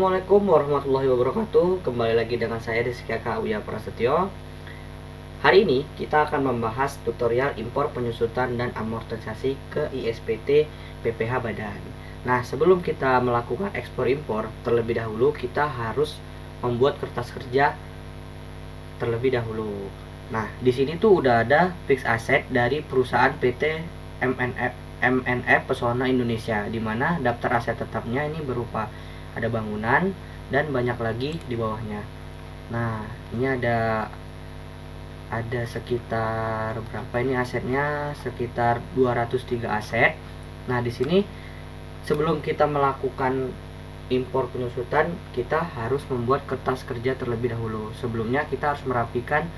Assalamualaikum warahmatullahi wabarakatuh. Kembali lagi dengan saya Rizky Uya Prasetyo. Hari ini kita akan membahas tutorial impor penyusutan dan amortisasi ke ISPT BPH Badan. Nah, sebelum kita melakukan ekspor impor, terlebih dahulu kita harus membuat kertas kerja terlebih dahulu. Nah, di sini tuh udah ada fix asset dari perusahaan PT MNF Pesona Indonesia, di mana daftar aset tetapnya ini berupa ada bangunan dan banyak lagi di bawahnya. Nah, ini ada sekitar berapa ini asetnya? Sekitar 203 aset. Nah, di sini sebelum kita melakukan impor penyusutan, kita harus membuat kertas kerja terlebih dahulu. Sebelumnya kita harus merapikan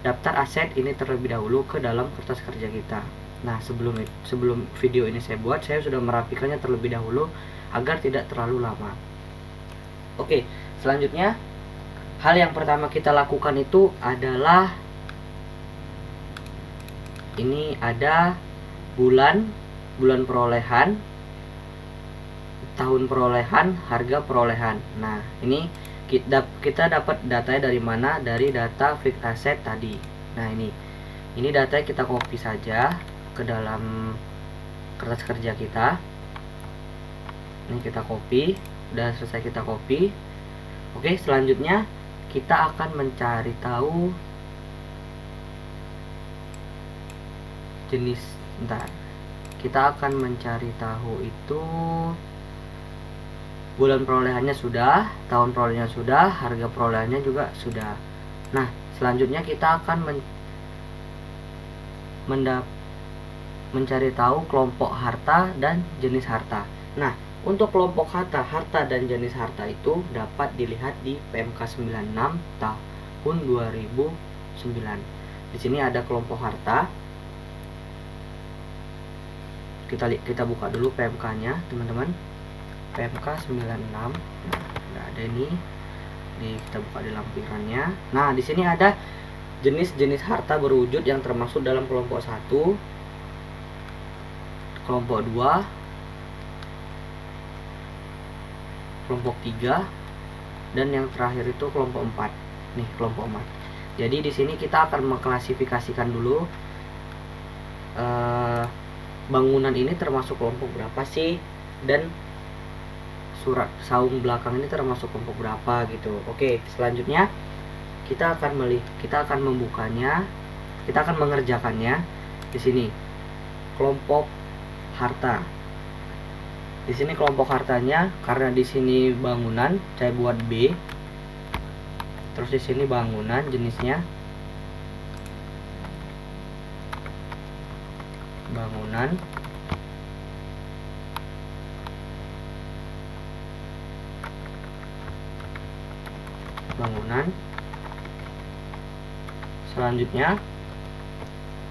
daftar aset ini terlebih dahulu ke dalam kertas kerja kita. Nah, sebelum video ini saya buat, saya sudah merapikannya terlebih dahulu agar tidak terlalu lama. Oke, selanjutnya hal yang pertama kita lakukan itu adalah ini ada bulan perolehan, tahun perolehan, harga perolehan. Nah, ini kita dapat datanya dari mana? Dari data fixed asset tadi. Nah, ini datanya kita copy saja ke dalam kertas kerja kita. Ini kita copy, udah selesai kita copy. Oke, selanjutnya kita akan mencari tahu jenis. Kita akan mencari tahu itu bulan perolehannya sudah, tahun perolehannya sudah, harga perolehannya juga sudah. Nah, selanjutnya kita akan mencari tahu kelompok harta dan jenis harta. Nah, untuk kelompok harta dan jenis harta itu dapat dilihat di PMK 96 tahun 2009. Di sini ada kelompok harta. Kita buka dulu PMK-nya, teman-teman. PMK 96. Nah, ada ini. Kita buka di lampirannya. Nah, di sini ada jenis-jenis harta berwujud yang termasuk dalam kelompok 1, kelompok 2, kelompok 3, dan yang terakhir itu kelompok 4. Nih, kelompok 4. Jadi di sini kita akan mengklasifikasikan dulu bangunan ini termasuk kelompok berapa sih, dan surat saung belakang ini termasuk kelompok berapa gitu. Oke, selanjutnya kita akan membukanya, kita akan mengerjakannya di sini. Kelompok harta. Di sini kelompok hartanya, karena di sini bangunan, saya buat B. Terus di sini bangunan jenisnya bangunan. Selanjutnya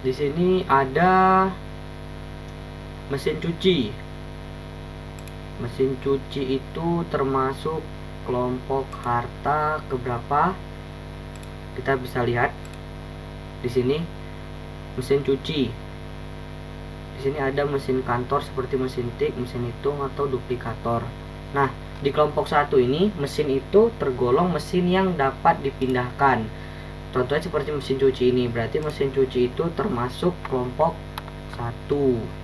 di sini ada mesin cuci. Mesin cuci itu termasuk kelompok harta keberapa? Kita bisa lihat di sini mesin cuci. Di sini ada mesin kantor seperti mesin tik, mesin hitung, atau duplikator. Nah, di kelompok 1 ini mesin itu tergolong mesin yang dapat dipindahkan. Contohnya seperti mesin cuci ini, berarti mesin cuci itu termasuk kelompok 1.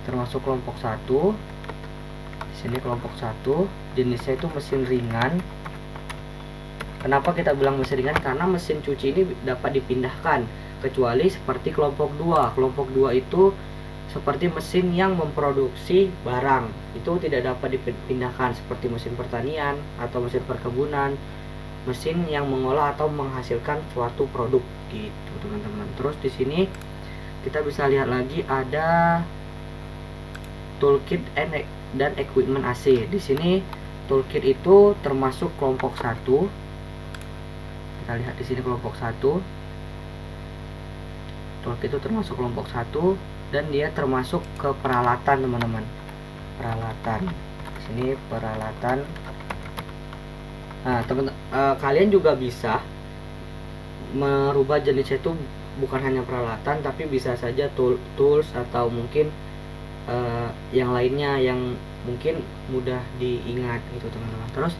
Termasuk kelompok 1. Di sini kelompok 1, jenisnya itu mesin ringan. Kenapa kita bilang mesin ringan? Karena mesin cuci ini dapat dipindahkan, kecuali seperti kelompok 2. Kelompok 2 itu seperti mesin yang memproduksi barang, itu tidak dapat dipindahkan, seperti mesin pertanian atau mesin perkebunan, mesin yang mengolah atau menghasilkan suatu produk gitu, teman-teman. Terus di sini kita bisa lihat lagi ada toolkit dan equipment AC. Di sini toolkit itu termasuk kelompok 1. Kita lihat di sini kelompok 1. Toolkit itu termasuk kelompok 1 dan dia termasuk ke peralatan, teman-teman. Peralatan. Di sini peralatan. Nah, kalian juga bisa merubah jenisnya itu bukan hanya peralatan, tapi bisa saja tools atau mungkin yang lainnya yang mungkin mudah diingat gitu teman-teman. Terus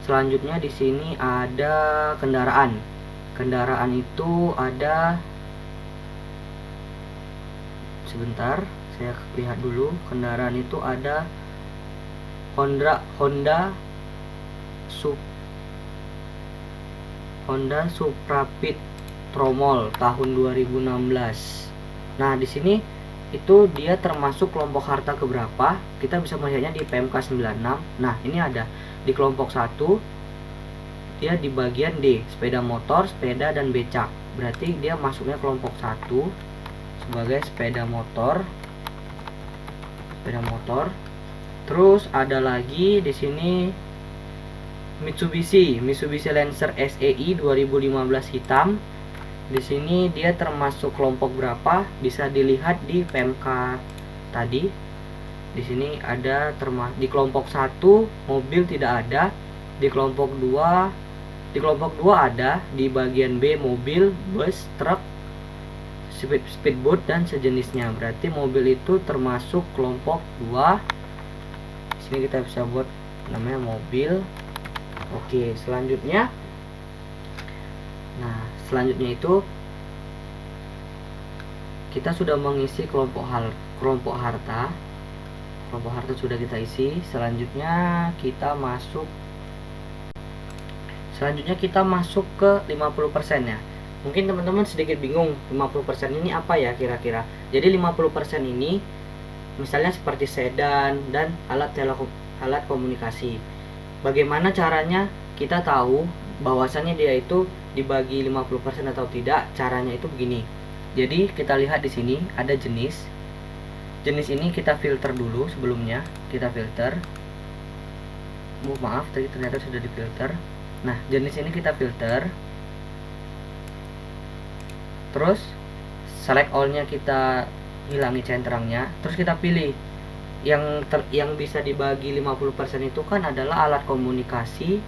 selanjutnya di sini ada kendaraan. Kendaraan itu ada, sebentar saya lihat dulu. Kendaraan itu ada Honda Supra Pit Tromol tahun 2016. Nah, di sini itu dia termasuk kelompok harta keberapa? Kita bisa melihatnya di PMK 96. Nah, ini ada di kelompok 1, dia di bagian D, sepeda motor, sepeda dan becak. Berarti dia masuknya kelompok 1 sebagai sepeda motor. Terus ada lagi di sini Mitsubishi Lancer SEI 2015 hitam. Di sini dia termasuk kelompok berapa? Bisa dilihat di PMK tadi. Di sini ada di kelompok 1 mobil tidak ada, di kelompok 2 ada, di bagian B mobil, bus, truk, speedboat dan sejenisnya. Berarti mobil itu termasuk kelompok 2. Di sini kita bisa buat namanya mobil. Oke, selanjutnya. Nah, selanjutnya itu kita sudah mengisi kelompok harta. Kelompok harta sudah kita isi. Selanjutnya kita masuk ke 50% ya. Mungkin teman-teman sedikit bingung 50% ini apa ya kira-kira. Jadi 50% ini misalnya seperti sedan dan alat komunikasi. Bagaimana caranya kita tahu bahwasannya dia itu dibagi 50% atau tidak? Caranya itu begini. Jadi kita lihat di sini ada jenis. Jenis ini kita filter dulu sebelumnya. Kita filter. Maaf, tadi ternyata sudah difilter. Nah, jenis ini kita filter. Terus select all-nya kita hilangi centerangnya. Terus kita pilih yang bisa dibagi 50% itu kan adalah alat komunikasi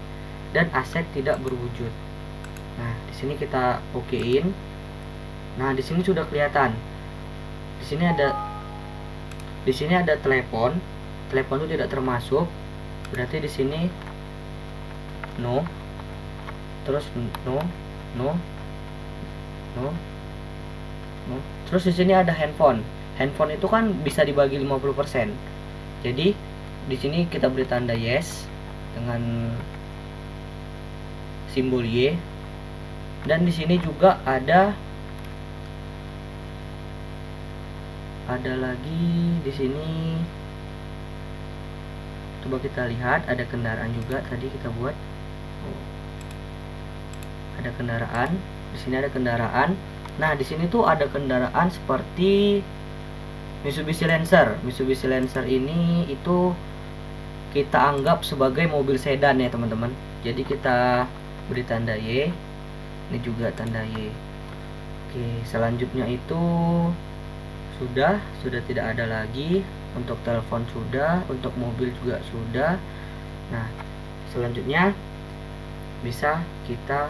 dan aset tidak berwujud. Nah, di sini kita okein. Nah, di sini sudah kelihatan. Di sini ada telepon. Telepon itu tidak termasuk. Berarti di sini no. Terus no. Terus di sini ada handphone. Handphone itu kan bisa dibagi 50%. Jadi di sini kita beri tanda yes dengan simbol Y. Dan di sini juga ada lagi di sini. Coba kita lihat, ada kendaraan juga tadi kita buat. Ada kendaraan. Di sini ada kendaraan. Nah, di sini tuh ada kendaraan seperti Mitsubishi Lancer. Mitsubishi Lancer ini itu kita anggap sebagai mobil sedan ya teman-teman. Jadi kita beri tanda Y. Ini juga tanda Y. Oke, selanjutnya itu sudah tidak ada lagi. Untuk telepon sudah, untuk mobil juga sudah. Nah, selanjutnya bisa kita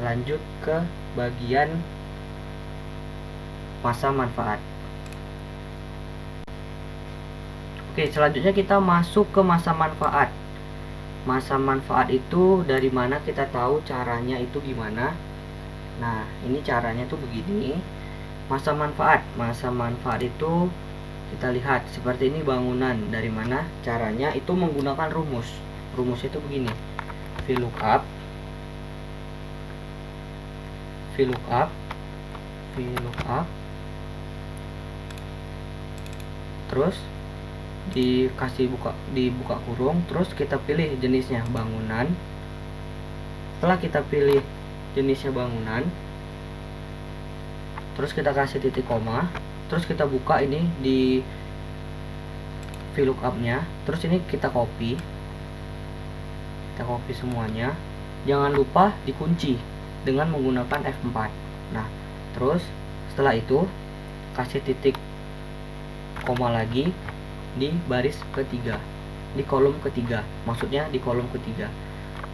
lanjut ke bagian masa manfaat. Oke, selanjutnya kita masuk ke masa manfaat. Masa manfaat itu dari mana kita tahu caranya itu gimana? Nah, ini caranya tuh begini. Masa manfaat itu kita lihat seperti ini bangunan. Dari mana caranya? Itu menggunakan rumus. Rumusnya itu begini. VLOOKUP. Terus dibuka kurung, terus kita pilih jenisnya bangunan. Setelah kita pilih jenisnya bangunan, terus kita kasih titik koma, terus kita buka ini di VLOOKUP-nya, terus ini kita copy semuanya. Jangan lupa dikunci dengan menggunakan F4. Nah, terus setelah itu kasih titik koma lagi di baris ketiga, di kolom ketiga, maksudnya di kolom ketiga.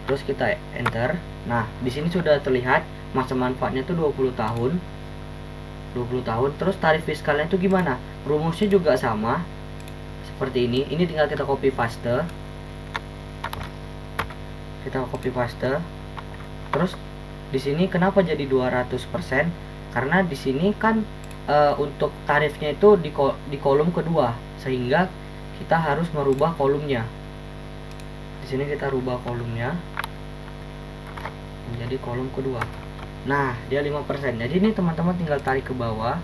Terus kita enter. Nah, di sini sudah terlihat masa manfaatnya itu 20 tahun. 20 tahun. Terus tarif fiskalnya itu gimana? Rumusnya juga sama seperti ini. Ini tinggal kita copy paste. Terus di sini kenapa jadi 200%? Karena di sini kan untuk tarifnya itu di kolom kedua, sehingga kita harus merubah kolomnya. Di sini kita rubah kolomnya menjadi kolom kedua. Nah, dia 5%. Jadi ini teman-teman tinggal tarik ke bawah.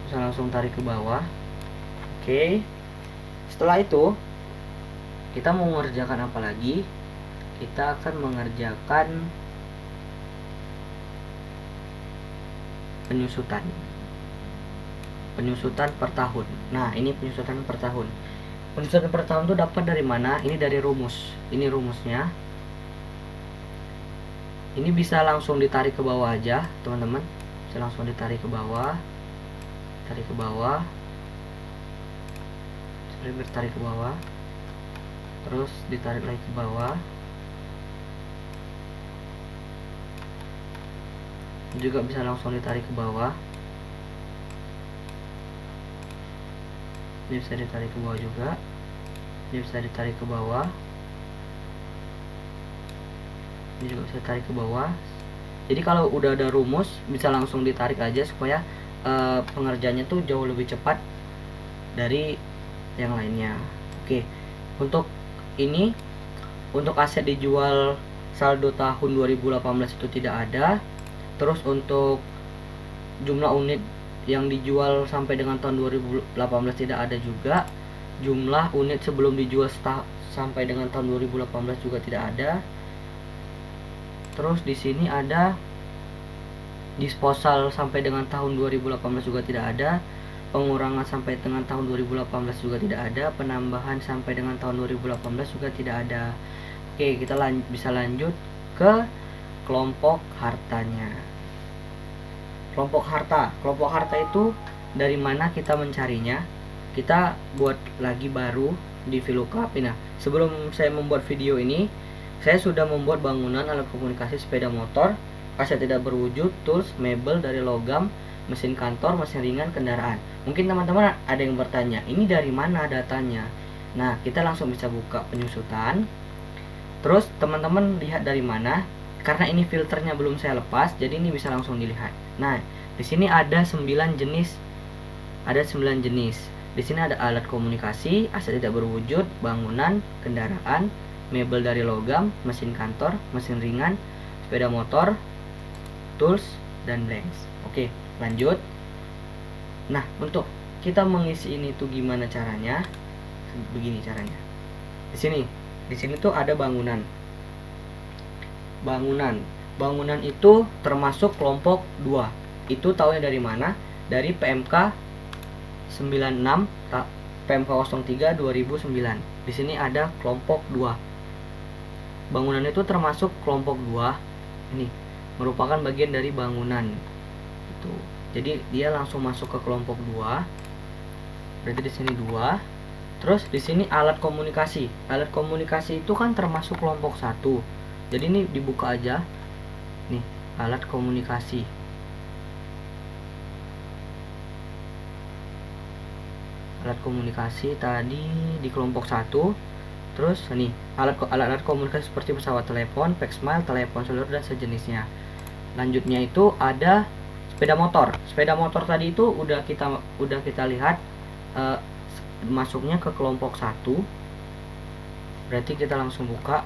Bisa langsung tarik ke bawah. Oke. Setelah itu kita mau mengerjakan apa lagi? Kita akan mengerjakan penyusutan per tahun. Nah, ini penyusutan per tahun. Penyusutan per tahun itu dapat dari mana? Ini dari rumus. Ini rumusnya. Ini bisa langsung ditarik ke bawah aja, teman-teman. Bisa langsung ditarik ke bawah. Tarik ke bawah. Tarik ke bawah. Terus ditarik lagi ke bawah. Juga bisa langsung ditarik ke bawah. Ini bisa ditarik ke bawah juga. Ini bisa ditarik ke bawah. Ini juga bisa tarik ke bawah. Jadi kalau udah ada rumus bisa langsung ditarik aja supaya pengerjaannya tuh jauh lebih cepat dari yang lainnya. Oke. Untuk ini, untuk aset dijual saldo tahun 2018 itu tidak ada. Terus untuk jumlah unit yang dijual sampai dengan tahun 2018 tidak ada juga. Jumlah unit sebelum dijual sampai dengan tahun 2018 juga tidak ada. Terus di sini ada disposal sampai dengan tahun 2018 juga tidak ada. Pengurangan sampai dengan tahun 2018 juga tidak ada. Penambahan sampai dengan tahun 2018 juga tidak ada. Oke, kita bisa lanjut ke kelompok hartanya. Kelompok harta itu dari mana kita mencarinya? Kita buat lagi baru di VLOOKUP. Nah, sebelum saya membuat video ini, saya sudah membuat bangunan, alat komunikasi, sepeda motor, aset tidak berwujud, tools, mebel dari logam, mesin kantor, mesin ringan, kendaraan. Mungkin teman-teman ada yang bertanya, ini dari mana datanya? Nah, kita langsung bisa buka penyusutan. Terus teman-teman lihat dari mana? Karena ini filternya belum saya lepas, jadi ini bisa langsung dilihat. Nah, di sini ada 9 jenis. Di sini ada alat komunikasi, aset tidak berwujud, bangunan, kendaraan, mebel dari logam, mesin kantor, mesin ringan, sepeda motor, tools, dan blanks. Oke, lanjut. Nah, untuk kita mengisi ini tuh gimana caranya? Begini caranya. Di sini tuh ada bangunan. Bangunan itu termasuk kelompok 2. Itu taunya dari mana? Dari PMK 96 PMK 03 2009. Di sini ada kelompok 2. Bangunan itu termasuk kelompok 2. Ini merupakan bagian dari bangunan. Itu. Jadi dia langsung masuk ke kelompok 2. Berarti di sini 2. Terus di sini alat komunikasi. Alat komunikasi itu kan termasuk kelompok 1. Jadi ini dibuka aja. Nih, alat komunikasi. Alat komunikasi tadi di kelompok 1. Terus nih, alat komunikasi seperti pesawat telepon, faxmail, telepon seluler dan sejenisnya. Lanjutnya itu ada sepeda motor. Sepeda motor tadi itu udah kita lihat masuknya ke kelompok 1. Berarti kita langsung buka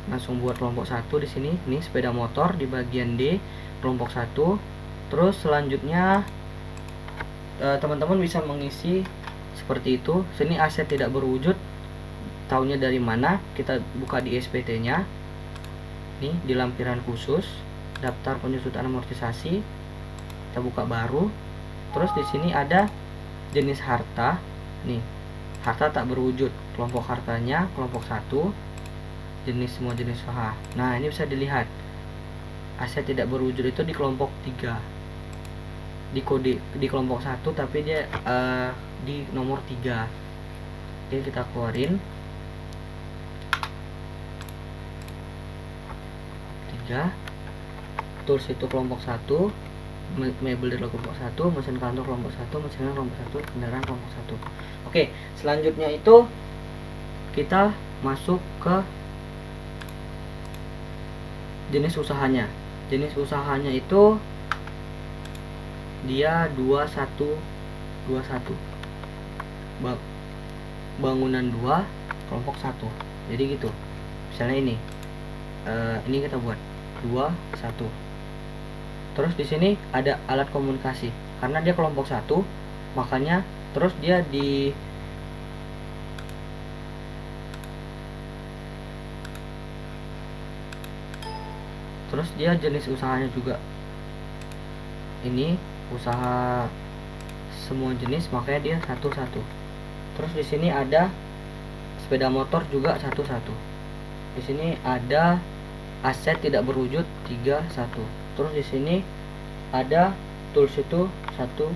langsung buat kelompok 1 di sini. Nih sepeda motor di bagian D, kelompok 1. Terus selanjutnya teman-teman bisa mengisi seperti itu. Sini aset tidak berwujud, taunya dari mana? Kita buka di SPT-nya. Nih di lampiran khusus, daftar penyusutan amortisasi. Kita buka baru. Terus di sini ada jenis harta. Nih, harta tak berwujud. Kelompok hartanya kelompok 1. Semua jenis usaha. Nah, ini bisa dilihat. Aset tidak berwujud itu di kelompok 3. Di kode di kelompok 1 tapi dia di nomor 3. Oke, kita keluarin. 3. tools itu kelompok 1, mebel dari kelompok 1, mesin kantor kelompok 1, mesin ringan kelompok 1, kendaraan kelompok 1. Oke, selanjutnya itu kita masuk ke jenis usahanya. Jenis usahanya itu dia 2121, bangunan 2 kelompok 1. Jadi gitu. Misalnya ini kita buat 21. Terus di sini ada alat komunikasi. Karena dia kelompok 1, makanya terus dia jenis usahanya juga ini usaha semua jenis, makanya dia 11. Terus di sini ada sepeda motor juga 11. Di sini ada aset tidak berwujud 31. Terus di sini ada tools itu 11.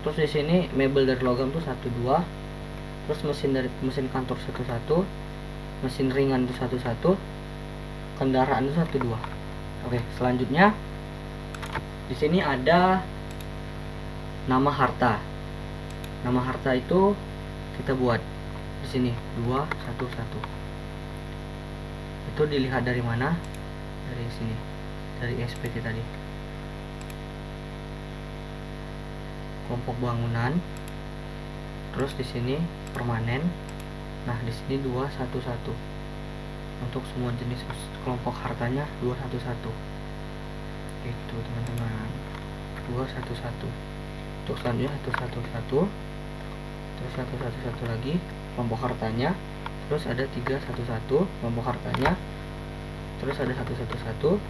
Terus di sini mebel dari logam itu 12. Terus mesin kantor 11. Mesin ringan itu 11. Kendaraan itu 12. Oke, selanjutnya di sini ada nama harta. Nama harta itu kita buat di sini 211. Itu dilihat dari mana? Dari sini, dari SPT tadi. Kelompok bangunan. Terus di sini permanen. Nah, di sini 211. Untuk semua jenis kelompok hartanya 211. Itu teman-teman. 211. Untuk selanjutnya 111. Terus 111 lagi kelompok hartanya. Terus ada 311 kelompok hartanya. Terus ada 111,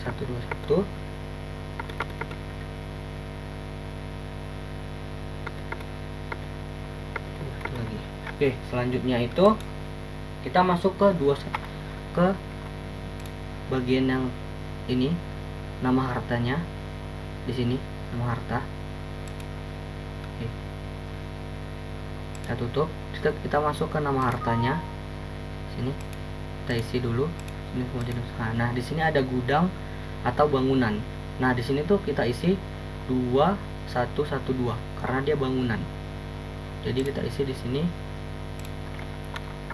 121. Lagi. Oke, selanjutnya itu kita masuk ke bagian yang ini, nama hartanya di sini, nama harta. Oke. Kita tutup. Kita masuk ke nama hartanya. Sini kita isi dulu. Ini semua jenis usaha. Nah, di sini ada gudang atau bangunan. Nah, di sini tuh kita isi 2112 karena dia bangunan. Jadi kita isi di sini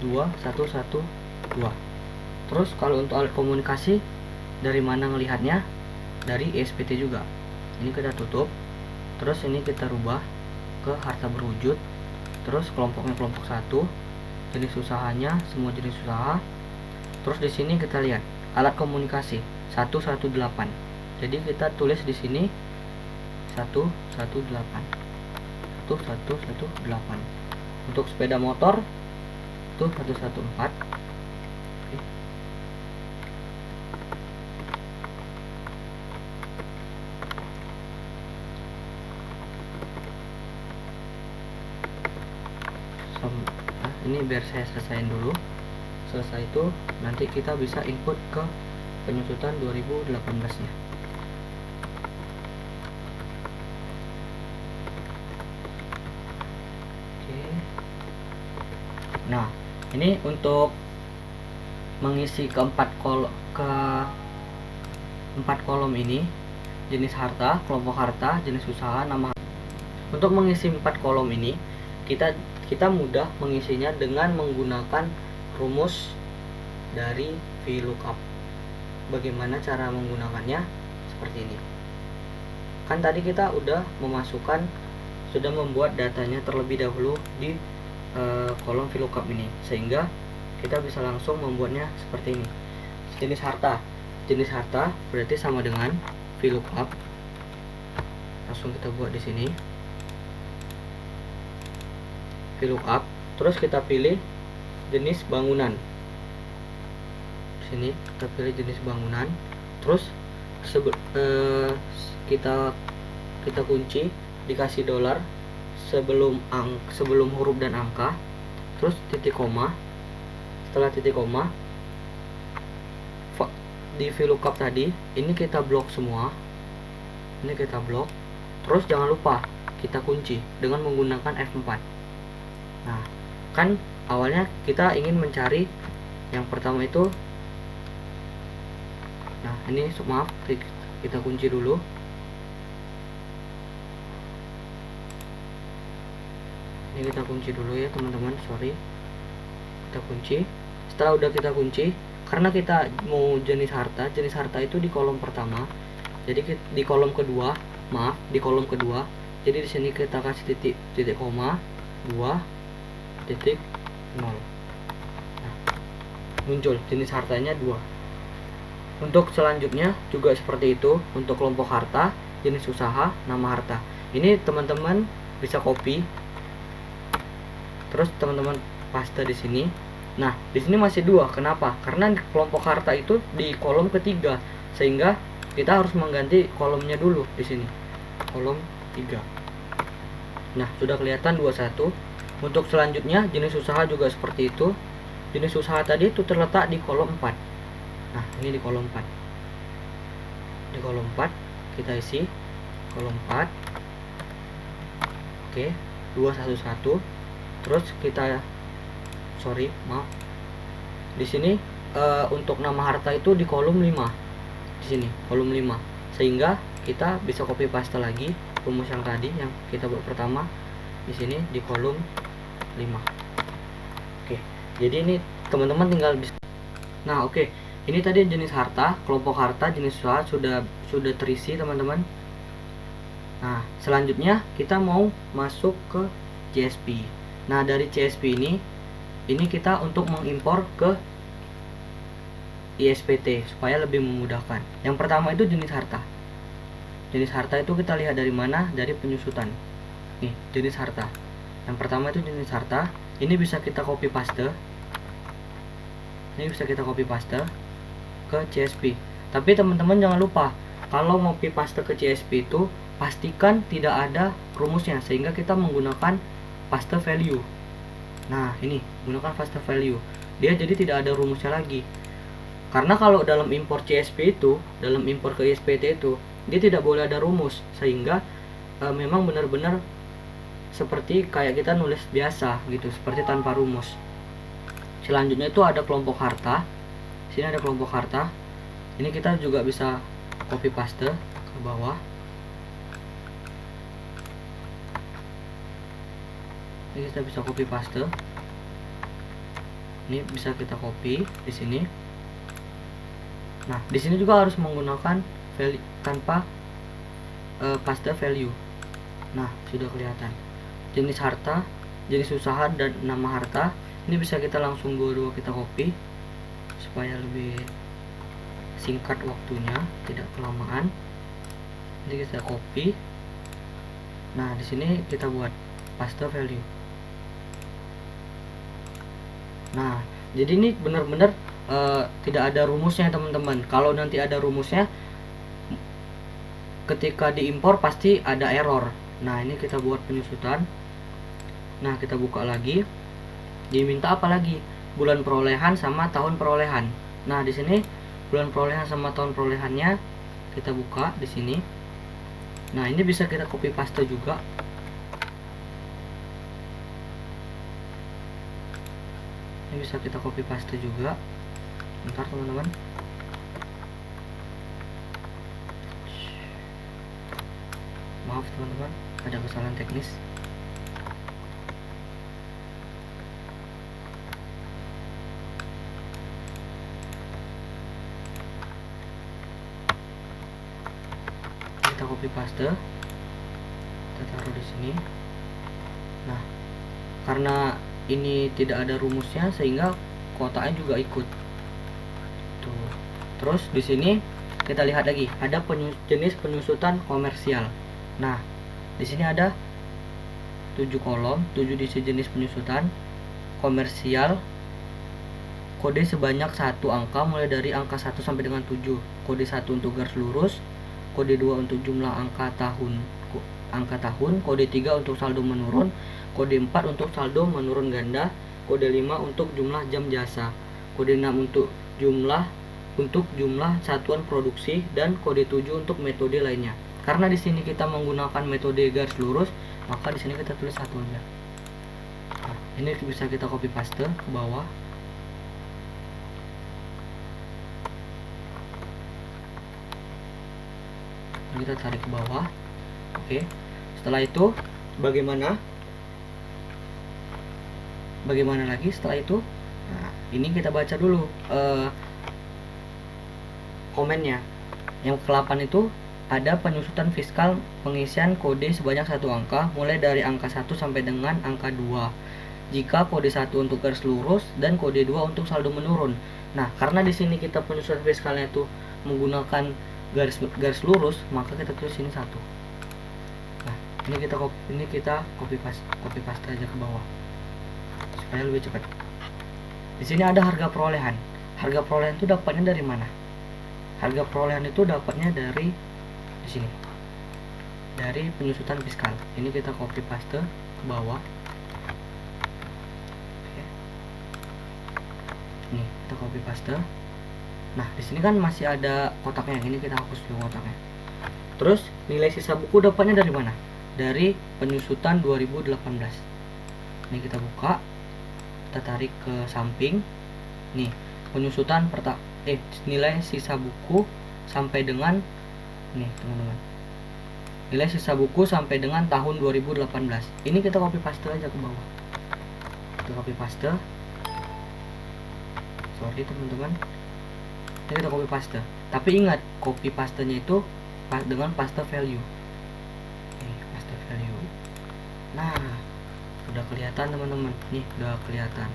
2112. Terus kalau untuk alat komunikasi, dari mana ngelihatnya? Dari SPT juga. Ini kita tutup. Terus ini kita rubah ke harta berwujud. Terus kelompoknya kelompok 1, jenis usahanya semua jenis usaha. Terus di sini kita lihat alat komunikasi 118. Jadi kita tulis di sini 118. 118. Untuk sepeda motor itu 114. Oke. Ini biar saya selesaiin dulu. Selesai itu nanti kita bisa input ke penyusutan 2018 nya. Oke. Nah, ini untuk mengisi keempat kolom ini, jenis harta, kelompok harta, jenis usaha, nama. Untuk mengisi 4 kolom ini kita mudah mengisinya dengan menggunakan rumus dari VLOOKUP. Bagaimana cara menggunakannya? Seperti ini. Kan tadi kita sudah membuat datanya terlebih dahulu di kolom VLOOKUP ini, sehingga kita bisa langsung membuatnya seperti ini. Jenis harta berarti sama dengan VLOOKUP. Langsung kita buat di sini VLOOKUP. Terus kita pilih jenis bangunan. Di sini kita pilih jenis bangunan. Terus kita kunci, dikasih dolar sebelum huruf dan angka. Terus titik koma. Setelah titik koma, di VLOOKUP tadi ini kita blok semua. Ini kita blok. Terus jangan lupa kita kunci dengan menggunakan F4. Nah, kan awalnya kita ingin mencari yang pertama itu Nah, ini maaf, kita kunci dulu. Ini kita kunci dulu ya teman-teman, sorry. Kita kunci. Setelah udah kita kunci, karena kita mau jenis harta itu di kolom pertama. Jadi di kolom kedua, maaf, di kolom kedua. Jadi di sini kita kasih titik koma 2.0. Nah, muncul jenis hartanya 2. Untuk selanjutnya juga seperti itu untuk kelompok harta, jenis usaha, nama harta. Ini teman-teman bisa copy. Terus teman-teman paste di sini. Nah, di sini masih 2. Kenapa? Karena kelompok harta itu di kolom ketiga, sehingga kita harus mengganti kolomnya dulu di sini. Kolom 3. Nah, sudah kelihatan 21. Untuk selanjutnya jenis usaha juga seperti itu. Jenis usaha tadi itu terletak di kolom 4. Nah, ini di kolom 4. Di kolom 4 kita isi kolom 4. Oke, 211. Terus kita maaf. Di sini untuk nama harta itu di kolom 5. Di sini kolom 5. Sehingga kita bisa copy paste lagi rumus yang tadi yang kita buat pertama di sini di kolom 5. Oke. Jadi ini teman-teman tinggal bisa. Nah, oke. Ini tadi jenis harta, kelompok harta, jenis usaha sudah terisi, teman-teman. Nah, selanjutnya kita mau masuk ke CSP. Nah, dari CSP ini kita untuk mengimpor ke ISPT supaya lebih memudahkan. Yang pertama itu jenis harta. Jenis harta itu kita lihat dari mana? Dari penyusutan. Nih, jenis harta. Yang pertama itu jenis harta. Ini bisa kita copy paste. Ini bisa kita copy paste ke CSP. Tapi teman-teman jangan lupa, kalau mau copy paste ke CSP itu pastikan tidak ada rumusnya, sehingga kita menggunakan paste value. Nah, ini gunakan paste value. Dia jadi tidak ada rumusnya lagi. Karena kalau dalam impor CSP itu, dalam impor ke ISPT itu, dia tidak boleh ada rumus, sehingga memang benar-benar seperti kayak kita nulis biasa gitu, seperti tanpa rumus. Selanjutnya itu ada kelompok harta. Sini ada kelompok harta. Ini kita juga bisa copy paste ke bawah. Ini kita bisa copy paste. Ini bisa kita copy di sini. Nah, di sini juga harus menggunakan value tanpa paste value. Nah, sudah kelihatan. Jenis harta, jenis usaha dan nama harta. Ini bisa kita langsung dua-dua kita copy supaya lebih singkat waktunya, tidak kelamaan. Ini kita copy. Nah, di sini kita buat paste value. Nah, jadi ini benar-benar tidak ada rumusnya, teman-teman. Kalau nanti ada rumusnya, ketika diimpor pasti ada error. Nah, ini kita buat penyusutan. Nah, kita buka lagi. Diminta apa lagi? Bulan perolehan sama tahun perolehan. Nah, di sini bulan perolehan sama tahun perolehannya kita buka di sini. Nah, ini bisa kita copy paste juga. Ini bisa kita copy paste juga. Bentar, teman-teman. Maaf, teman-teman, ada kesalahan teknis. Kita copy paste, kita taruh di sini. Nah, karena ini tidak ada rumusnya, sehingga kotaknya juga ikut. Tuh. Terus di sini kita lihat lagi ada jenis penyusutan komersial. Nah, di sini ada 7 kolom, 7 jenis penyusutan komersial. Kode sebanyak 1 angka mulai dari angka 1 sampai dengan 7. Kode 1 untuk garis lurus, kode 2 untuk jumlah angka tahun, kode 3 untuk saldo menurun, kode 4 untuk saldo menurun ganda, kode 5 untuk jumlah jam jasa, kode 6 untuk jumlah satuan produksi, dan kode 7 untuk metode lainnya. Karena di sini kita menggunakan metode garis lurus, maka di sini kita tulis satuannya. Nah, ini bisa kita copy paste ke bawah. Ini kita tarik ke bawah. Oke. Setelah itu bagaimana lagi setelah itu? Nah, ini kita baca dulu komennya. Yang ke-8 itu ada penyusutan fiskal pengisian kode sebanyak 1 angka mulai dari angka 1 sampai dengan angka 2. Jika kode 1 untuk garis lurus dan kode 2 untuk saldo menurun. Nah, karena di sini kita penyusutan fiskalnya itu menggunakan garis lurus, maka kita tulis sini 1. Nah, ini kita copy paste aja ke bawah supaya lebih cepat. Di sini ada harga perolehan. Harga perolehan itu dapatnya dari mana? Harga perolehan itu dapatnya dari di sini. Dari penyusutan fiskal. Ini kita copy paste ke bawah. Oke. Nih, kita copy paste. Nah, di sini kan masih ada kotaknya. Ini kita hapus dulu kotaknya. Terus, nilai sisa buku dapatnya dari mana? Dari penyusutan 2018. Ini kita buka. Kita tarik ke samping. Nih, penyusutan nilai sisa buku sampai dengan nih teman-teman, nilai sisa buku sampai dengan tahun 2018. Ini kita copy paste aja ke bawah. Kita copy paste. Sorry teman-teman, ini kita copy paste. Tapi ingat, copy pastenya itu dengan paste value. Nih, paste value. Nah, udah kelihatan teman-teman. Nih, udah kelihatan.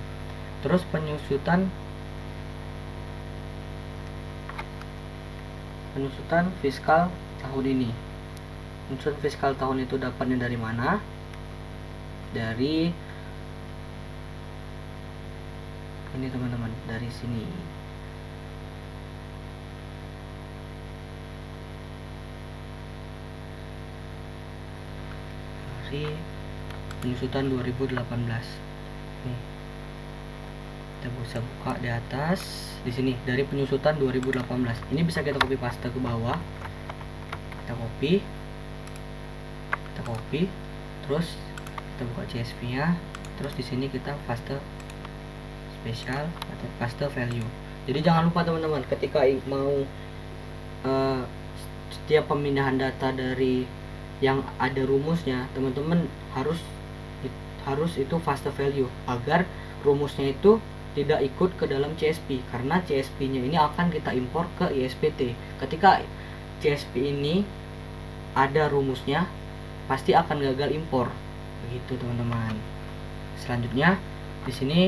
Terus penyusutan fiskal tahun ini. Penyusutan fiskal tahun itu dapatnya dari mana? Dari ini teman-teman, dari sini. Dari penyusutan 2018. Nih. Kita bisa buka di atas. Di sini dari penyusutan 2018. Ini bisa kita copy paste ke bawah. Kita copy. Terus kita buka CSV-nya. Terus di sini kita paste spesial atau paste value. Jadi jangan lupa teman-teman, ketika mau setiap pemindahan data dari yang ada rumusnya, teman-teman harus itu paste value agar rumusnya itu tidak ikut ke dalam CSP, karena CSP-nya ini akan kita impor ke ISPT. Ketika CSP ini ada rumusnya, pasti akan gagal impor. Begitu teman-teman. Selanjutnya di sini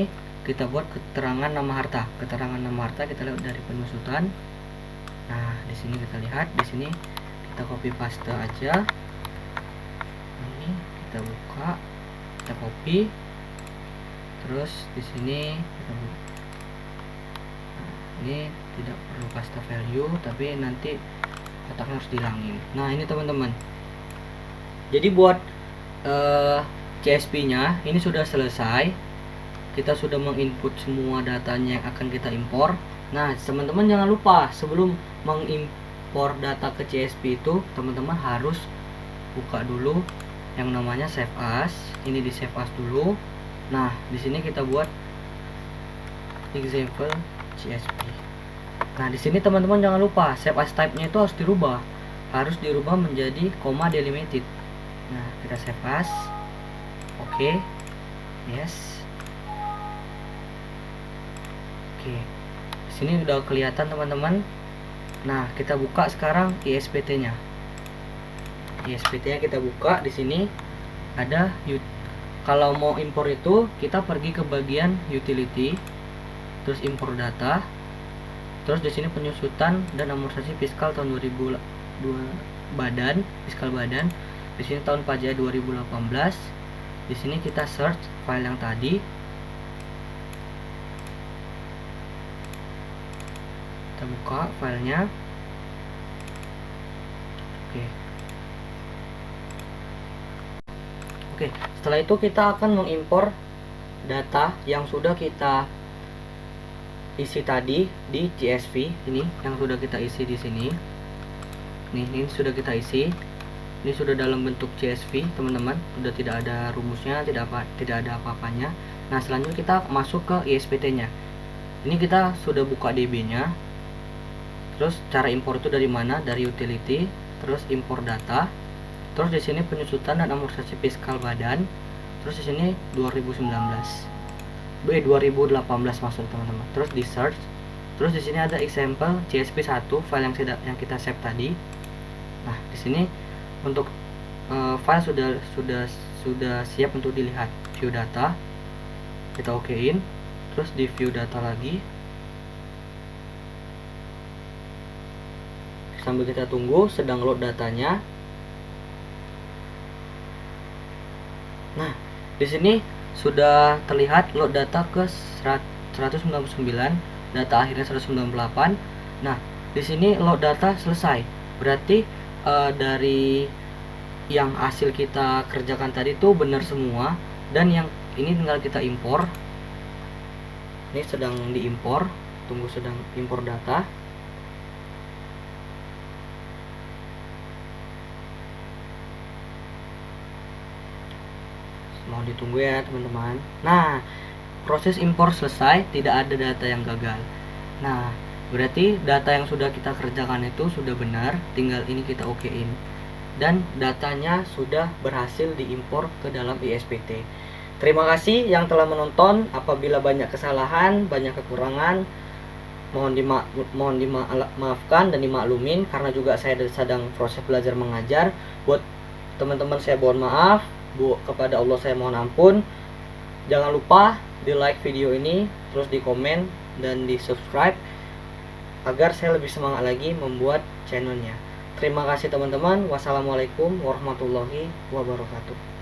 kita buat keterangan nama harta. Keterangan nama harta kita lihat dari penyusutan. Nah, di sini kita lihat, di sini kita copy paste aja. Ini kita buka, kita copy. Terus di sini kita buka. Nah, ini tidak perlu paste value, tapi nanti kotaknya harus dihilangin. Nah, ini teman-teman. Jadi buat CSP-nya ini sudah selesai. Kita sudah menginput semua datanya yang akan kita impor. Nah, teman-teman jangan lupa sebelum mengimpor data ke CSP itu, teman-teman harus buka dulu yang namanya save as. Ini di save as dulu. Nah, di sini kita buat example CSP. Nah, di sini teman-teman jangan lupa save as type-nya itu harus dirubah menjadi comma delimited. Nah, kita save as. Oke. Yes. Oke. Di sini udah kelihatan teman-teman. Nah, kita buka sekarang ISPT-nya. ISPT-nya kita buka. Di sini ada kalau mau impor itu kita pergi ke bagian utility, terus impor data, terus di sini penyusutan dan amortisasi fiskal tahun 2002 fiskal badan. Di sini tahun pajak 2018. Di sini kita search file yang tadi. Kita buka filenya. Oke, setelah itu kita akan mengimpor data yang sudah kita isi tadi di CSV. Ini yang sudah kita isi di sini. Ini sudah kita isi. Ini sudah dalam bentuk CSV, teman-teman. Sudah tidak ada rumusnya, tidak ada apa-apanya. Nah, selanjutnya kita masuk ke ISPT-nya. Ini kita sudah buka DB-nya. Terus cara impor itu dari mana? Dari utility. terus impor data, terus di sini penyusutan dan amortisasi fiskal badan, terus di sini 2018 maksud teman-teman, terus di search, terus di sini ada example CSV1 file yang kita save tadi. Nah di sini untuk file sudah siap untuk dilihat. View data kita okein, terus di view data lagi sambil kita tunggu sedang load datanya. Nah di sini sudah terlihat load data ke 199, data akhirnya 198. Nah di sini load data selesai, berarti dari yang hasil kita kerjakan tadi itu benar semua, dan yang ini tinggal kita impor. Ini sedang diimpor, tunggu sedang impor data. Mau ditunggu ya teman-teman. Nah proses impor selesai, tidak ada data yang gagal. Nah berarti data yang sudah kita kerjakan itu sudah benar, tinggal ini kita okein, dan datanya sudah berhasil diimpor ke dalam ISPT. Terima kasih yang telah menonton. Apabila banyak kesalahan, banyak kekurangan, mohon dimaafkan dan dimaklumin, karena juga saya sedang proses belajar mengajar. Buat teman-teman saya mohon maaf, kepada Allah saya mohon ampun. Jangan lupa di like video ini, terus di komen dan di subscribe agar saya lebih semangat lagi membuat channelnya. Terima kasih teman-teman. Wassalamualaikum warahmatullahi wabarakatuh.